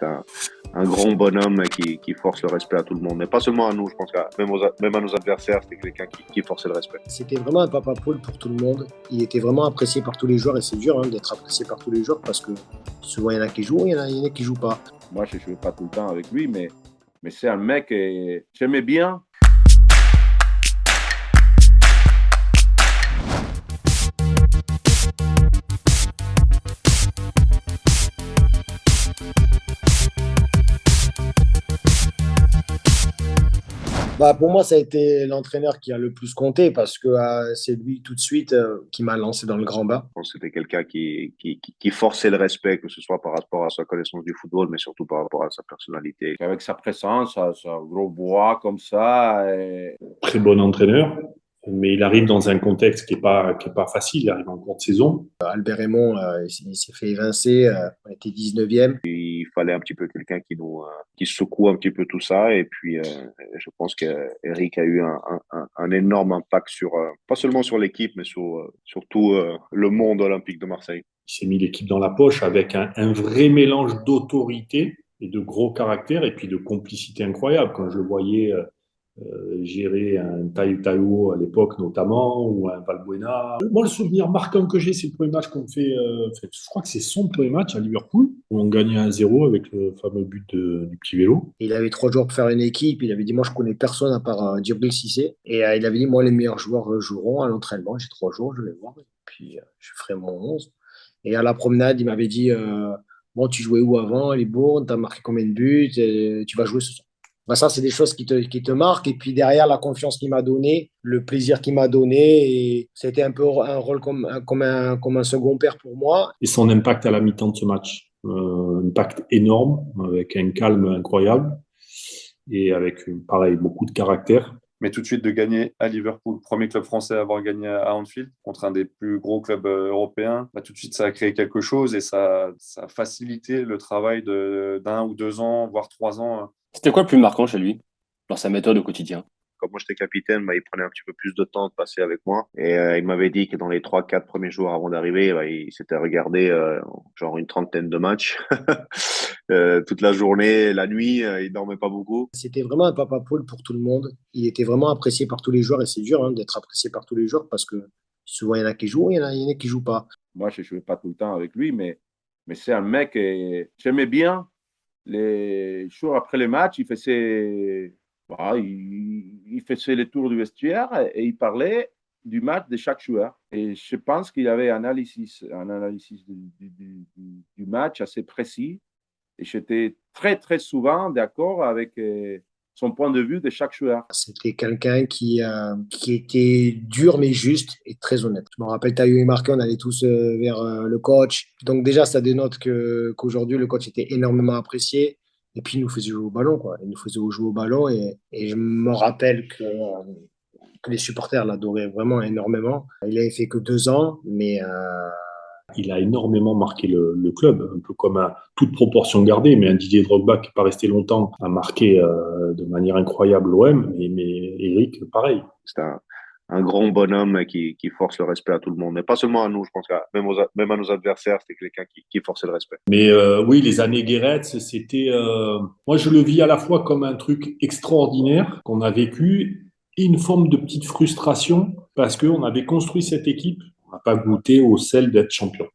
C'est un grand bonhomme qui force le respect à tout le monde. Mais pas seulement à nous, je pense qu'à même à nos adversaires, c'était quelqu'un qui forçait le respect. C'était vraiment un papa poule pour tout le monde. Il était vraiment apprécié par tous les joueurs et c'est dur d'être apprécié par tous les joueurs parce que souvent il y en a qui jouent, il y en a qui jouent pas. Moi, je ne jouais pas tout le temps avec lui, mais c'est un mec que j'aimais bien. Pour moi, ça a été l'entraîneur qui a le plus compté parce que c'est lui tout de suite qui m'a lancé dans le grand bain. Je pense que c'était quelqu'un qui forçait le respect, que ce soit par rapport à sa connaissance du football, mais surtout par rapport à sa personnalité. Avec sa présence, sa gros bois comme ça. Très bon entraîneur, mais il arrive dans un contexte qui est pas facile. Il arrive en cours de saison. Albert Raymond, il s'est fait évincer, on était 19e. Il fallait un petit peu quelqu'un qui secoue un petit peu tout ça. Et puis, je pense qu'Eric a eu un énorme impact sur, pas seulement sur l'équipe, mais sur tout le monde olympique de Marseille. Il s'est mis l'équipe dans la poche avec un vrai mélange d'autorité et de gros caractère et puis de complicité incroyable. Quand je le voyais gérer un Taïwo à l'époque notamment, ou un Valbuena. Moi, le souvenir marquant que j'ai, c'est le premier match qu'on fait, je crois que c'est son premier match à Liverpool, où on gagnait 1-0 avec le fameux but du petit vélo. Il avait 3 jours pour faire une équipe, il avait dit, moi je connais personne à part Djibril Cissé, et il avait dit, moi les meilleurs joueurs joueront à l'entraînement, j'ai 3 jours, je vais voir, et puis je ferai mon 11. Et à la promenade, il m'avait dit, bon, tu jouais où avant, Libourne, t'as marqué combien de buts, et tu vas jouer ce soir. Ça, c'est des choses qui te marquent. Et puis derrière, la confiance qu'il m'a donnée, le plaisir qu'il m'a donné. Et c'était un peu un rôle comme un second père pour moi. Et son impact à la mi-temps de ce match, impact énorme, avec un calme incroyable et avec, pareil, beaucoup de caractère. Mais tout de suite de gagner à Liverpool, premier club français à avoir gagné à Anfield contre un des plus gros clubs européens, tout de suite ça a créé quelque chose et ça a facilité le travail d'1 ou 2 ans, voire 3 ans. C'était quoi le plus marquant chez lui, dans sa méthode au quotidien? Comme moi j'étais capitaine, il prenait un petit peu plus de temps de passer avec moi. Et il m'avait dit que dans les 3-4 premiers jours avant d'arriver, il s'était regardé genre une trentaine de matchs. Toute la journée, la nuit, il dormait pas beaucoup. C'était vraiment un papa poule pour tout le monde. Il était vraiment apprécié par tous les joueurs et c'est dur d'être apprécié par tous les joueurs parce que souvent il y en a qui jouent, il y en a qui jouent pas. Moi, je ne jouais pas tout le temps avec lui, mais c'est un mec que j'aimais bien. Les jours après le match, il faisait les tours du vestiaire et il parlait du match de chaque joueur. Et je pense qu'il avait un analyse du match assez précis. Et j'étais très, très souvent d'accord avec son point de vue de chaque joueur. C'était quelqu'un qui était dur mais juste et très honnête. Je me rappelle, Taïwo et Marqué, on allait tous vers le coach. Donc déjà, ça dénote qu'aujourd'hui, le coach était énormément apprécié. Et puis, il nous faisait jouer au ballon, quoi. Il nous faisait jouer au ballon et je me rappelle que les supporters l'adoraient vraiment énormément. Il avait fait que 2 ans, mais... Il a énormément marqué le club, un peu comme toute proportion gardée, mais un Didier Drogba qui n'est pas resté longtemps a marqué de manière incroyable l'OM, mais Eric, pareil. C'est un grand bonhomme qui force le respect à tout le monde. Mais pas seulement à nous, je pense qu'à même à nos adversaires, c'était quelqu'un qui forçait le respect. Mais oui, les années Guéret, c'était... moi, je le vis à la fois comme un truc extraordinaire qu'on a vécu et une forme de petite frustration parce qu'on avait construit cette équipe. On n'a pas goûté au sel d'être champion.